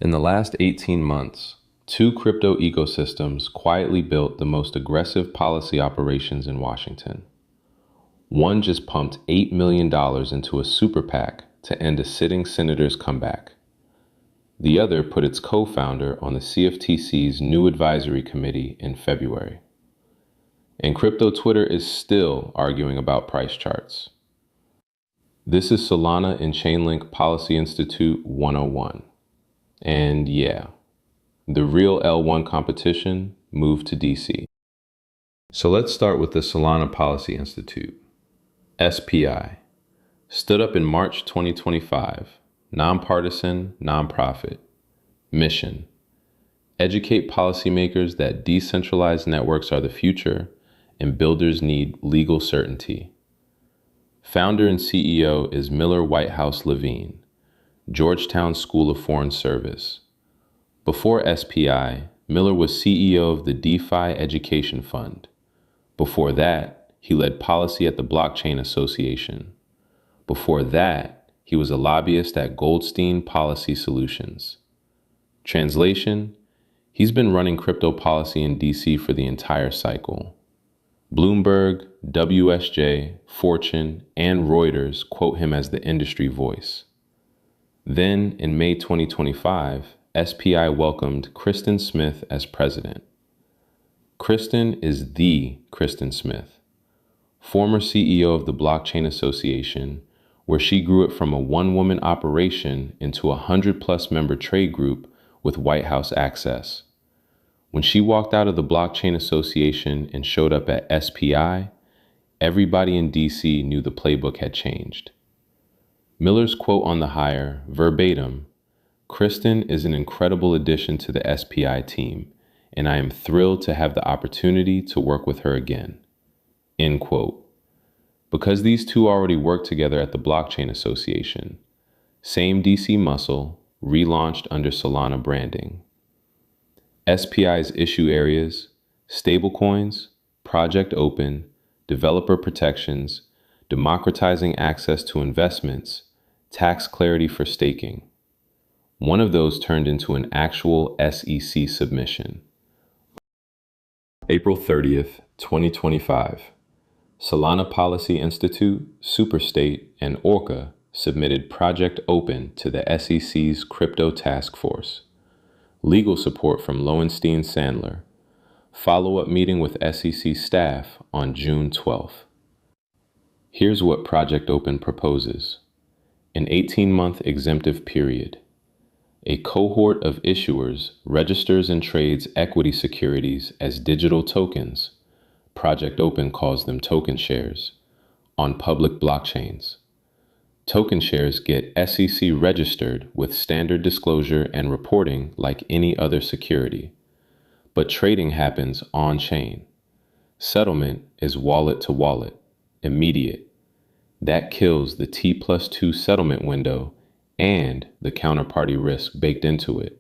In the last 18 months, two crypto ecosystems quietly built the most aggressive policy operations in Washington. One just pumped $8 million into a super PAC to end a sitting senator's comeback. The other put its co-founder on the CFTC's new advisory committee in February. And crypto Twitter is still arguing about price charts. This is Solana and Chainlink Policy Institute 101. And yeah, the real L1 competition moved to DC. So let's start with the Solana Policy Institute. SPI. Stood up in March 2025. Nonpartisan, nonprofit. Mission. Educate policymakers that decentralized networks are the future and builders need legal certainty. Founder and CEO is Miller Whitehouse-Levine, Georgetown School of Foreign Service. Before SPI, Miller was CEO of the DeFi Education Fund. Before that, he led policy at the Blockchain Association. Before that, he was a lobbyist at Goldstein Policy Solutions. Translation, he's been running crypto policy in DC for the entire cycle. Bloomberg, WSJ, Fortune, and Reuters quote him as the industry voice. Then, in May 2025, SPI welcomed Kristin Smith as president. Kristin is the Kristin Smith, former CEO of the Blockchain Association, where she grew it from a one-woman operation into a 100-plus member trade group with White House access. When she walked out of the Blockchain Association and showed up at SPI, everybody in DC knew the playbook had changed. Miller's quote on the hire, verbatim, "Kristin is an incredible addition to the SPI team, and I am thrilled to have the opportunity to work with her again." End quote. Because these two already worked together at the Blockchain Association, same DC muscle, relaunched under Solana branding. SPI's issue areas, stablecoins, Project Open, developer protections, democratizing access to investments, tax clarity for staking. One of those turned into an actual SEC submission. April 30th, 2025. Solana Policy Institute, Superstate, and Orca submitted Project Open to the SEC's Crypto Task Force. Legal support from Lowenstein Sandler. Follow-up meeting with SEC staff on June 12th. Here's what Project Open proposes. An 18-month exemptive period. A cohort of issuers registers and trades equity securities as digital tokens. Project Open calls them token shares on public blockchains. Token shares get SEC registered with standard disclosure and reporting like any other security. But trading happens on-chain. Settlement is wallet to wallet, immediate. That kills the T+2 settlement window and the counterparty risk baked into it.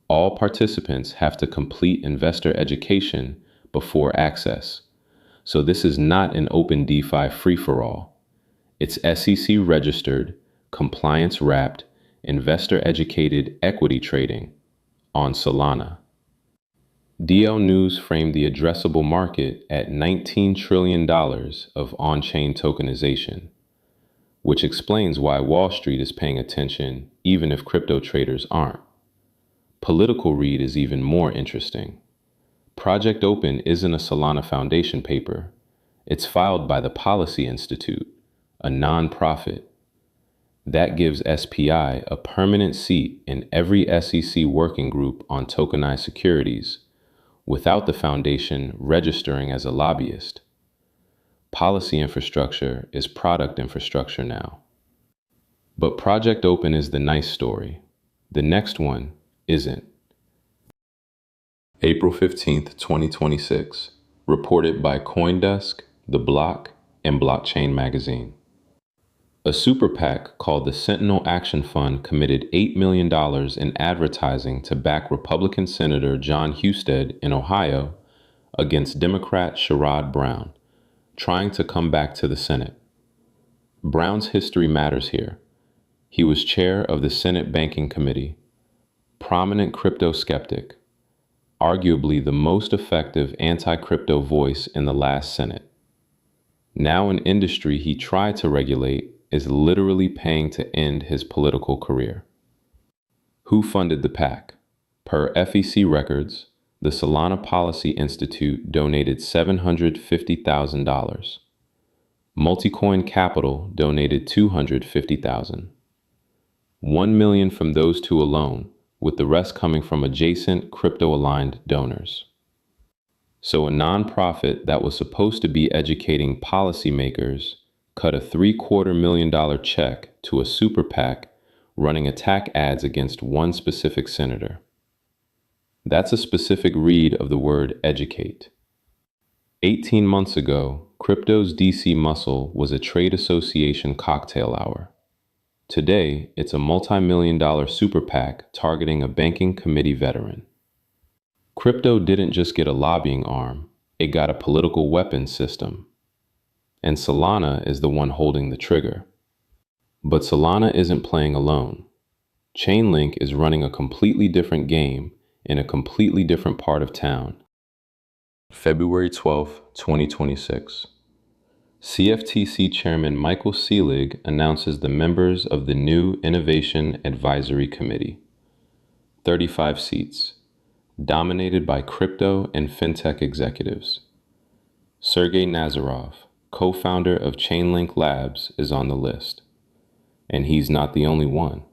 All participants have to complete investor education before access. So this is not an open DeFi free-for-all. It's SEC registered, compliance wrapped, investor educated equity trading on Solana. DL News framed the addressable market at $19 trillion of on-chain tokenization, which explains why Wall Street is paying attention even if crypto traders aren't. Political read is even more interesting. Project Open isn't a Solana Foundation paper. It's filed by the Policy Institute, a nonprofit. That gives SPI a permanent seat in every SEC working group on tokenized securities, without the foundation registering as a lobbyist. Policy infrastructure is product infrastructure now. But Project Open is the nice story. The next one isn't. April 15th, 2026. Reported by CoinDesk, The Block, and Blockchain Magazine. A super PAC called the Sentinel Action Fund committed $8 million in advertising to back Republican Senator John Husted in Ohio against Democrat Sherrod Brown, trying to come back to the Senate. Brown's history matters here. He was chair of the Senate Banking Committee, prominent crypto skeptic, arguably the most effective anti-crypto voice in the last Senate. Now an industry he tried to regulate is literally paying to end his political career. Who funded the PAC? Per FEC records, the Solana Policy Institute donated $750,000. Multicoin Capital donated $250,000. $1 million from those two alone, with the rest coming from adjacent crypto-aligned donors. So a nonprofit that was supposed to be educating policymakers cut a $750,000 check to a super PAC running attack ads against one specific senator. That's a specific read of the word educate. 18 months ago, crypto's DC muscle was a trade association cocktail hour. Today, it's a multi-million-dollar super PAC targeting a banking committee veteran. Crypto didn't just get a lobbying arm, it got a political weapons system. And Solana is the one holding the trigger. But Solana isn't playing alone. Chainlink is running a completely different game in a completely different part of town. February 12, 2026. CFTC Chairman Michael Selig announces the members of the new Innovation Advisory Committee. 35 seats, dominated by crypto and fintech executives. Sergey Nazarov, co-founder of Chainlink Labs, is on the list. And he's not the only one.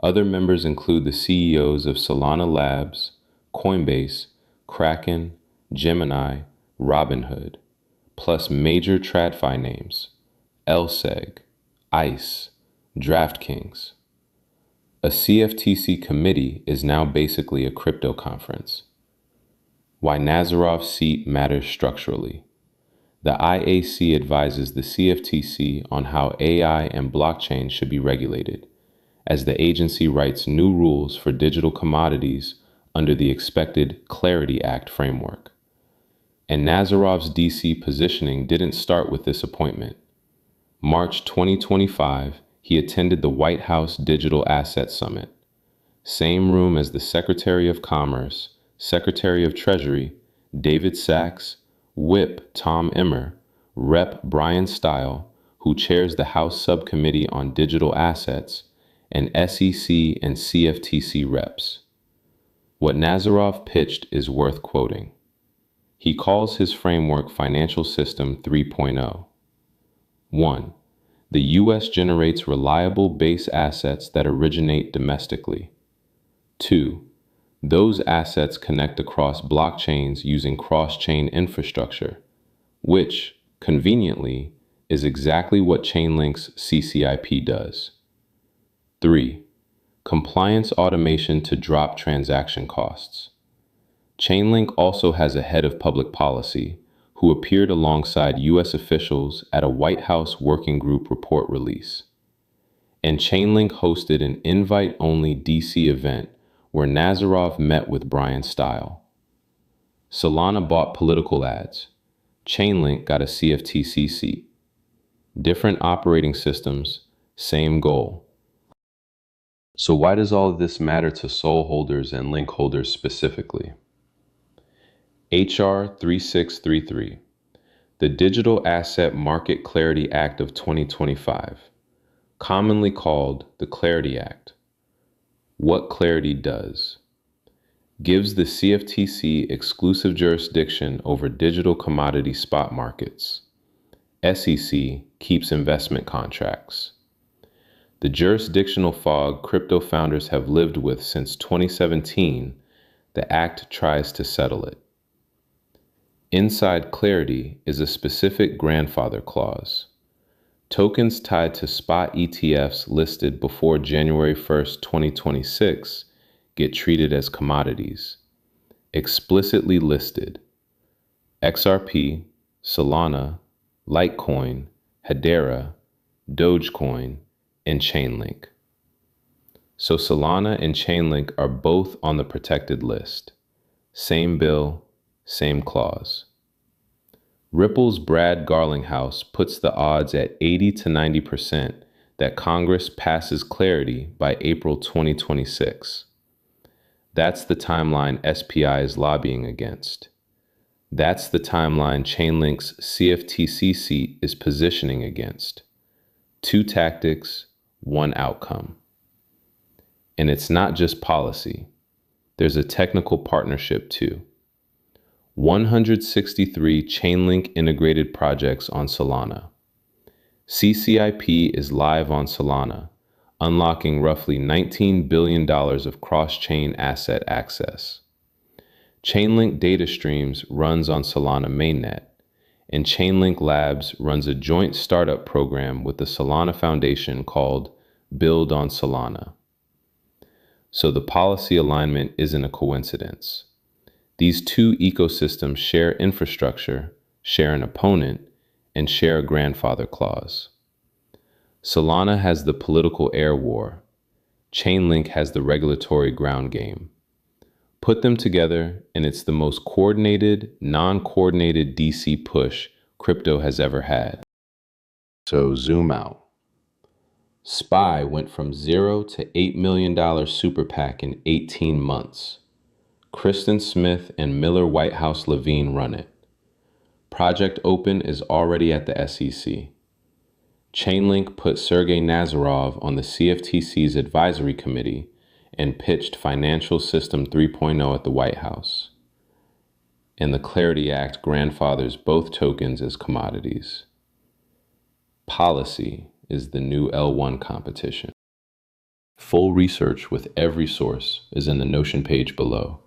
Other members include the CEOs of Solana Labs, Coinbase, Kraken, Gemini, Robinhood, plus major TradFi names, LSEG, ICE, DraftKings. A CFTC committee is now basically a crypto conference. Why Nazarov's seat matters structurally. The IAC advises the CFTC on how AI and blockchain should be regulated, as the agency writes new rules for digital commodities under the expected Clarity Act framework. And Nazarov's DC positioning didn't start with this appointment. March 2025, he attended the White House Digital Asset Summit. Same room as the Secretary of Commerce, Secretary of Treasury, David Sachs, Whip Tom Emmer, Rep Brian Stile, who chairs the House Subcommittee on Digital Assets, and SEC and CFTC reps. What Nazarov pitched is worth quoting. He calls his framework Financial System 3.0. 1. The U.S. generates reliable base assets that originate domestically. 2. Those assets connect across blockchains using cross-chain infrastructure, which, conveniently, is exactly what Chainlink's CCIP does. 3. Compliance automation to drop transaction costs. Chainlink also has a head of public policy who appeared alongside U.S. officials at a White House Working Group report release. And Chainlink hosted an invite-only DC event where Nazarov met with Brian Stile. Solana bought political ads. Chainlink got a CFTC seat. Different operating systems, same goal. So why does all of this matter to SOL holders and link holders specifically? HR 3633, the Digital Asset Market Clarity Act of 2025, commonly called the Clarity Act. What Clarity does: gives the CFTC exclusive jurisdiction over digital commodity spot markets. SEC keeps investment contracts. The jurisdictional fog crypto founders have lived with since 2017, the Act tries to settle it. Inside Clarity is a specific grandfather clause. Tokens tied to spot ETFs listed before January 1st, 2026 get treated as commodities, explicitly listed. XRP, Solana, Litecoin, Hedera, Dogecoin, and Chainlink. So Solana and Chainlink are both on the protected list. Same bill, same clause. Ripple's Brad Garlinghouse puts the odds at 80 to 90% that Congress passes Clarity by April 2026. That's the timeline SPI is lobbying against. That's the timeline Chainlink's CFTC seat is positioning against. Two tactics, one outcome. And it's not just policy. There's a technical partnership too. 163 Chainlink integrated projects on Solana. CCIP is live on Solana, unlocking roughly $19 billion of cross-chain asset access. Chainlink Data Streams runs on Solana mainnet, and Chainlink Labs runs a joint startup program with the Solana Foundation called Build on Solana. So the policy alignment isn't a coincidence. These two ecosystems share infrastructure, share an opponent, and share a grandfather clause. Solana has the political air war. Chainlink has the regulatory ground game. Put them together, and it's the most coordinated, non-coordinated DC push crypto has ever had. So zoom out. SPY went from $0 to $8 million super PAC in 18 months. Kristin Smith and Miller Whitehouse-Levine run it. Project Open is already at the SEC. Chainlink put Sergey Nazarov on the CFTC's Advisory Committee and pitched Financial System 3.0 at the White House. And the Clarity Act grandfathers both tokens as commodities. Policy is the new L1 competition. Full research with every source is in the Notion page below.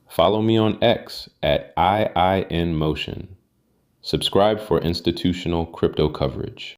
Follow me on X at IINMotion. Subscribe for institutional crypto coverage.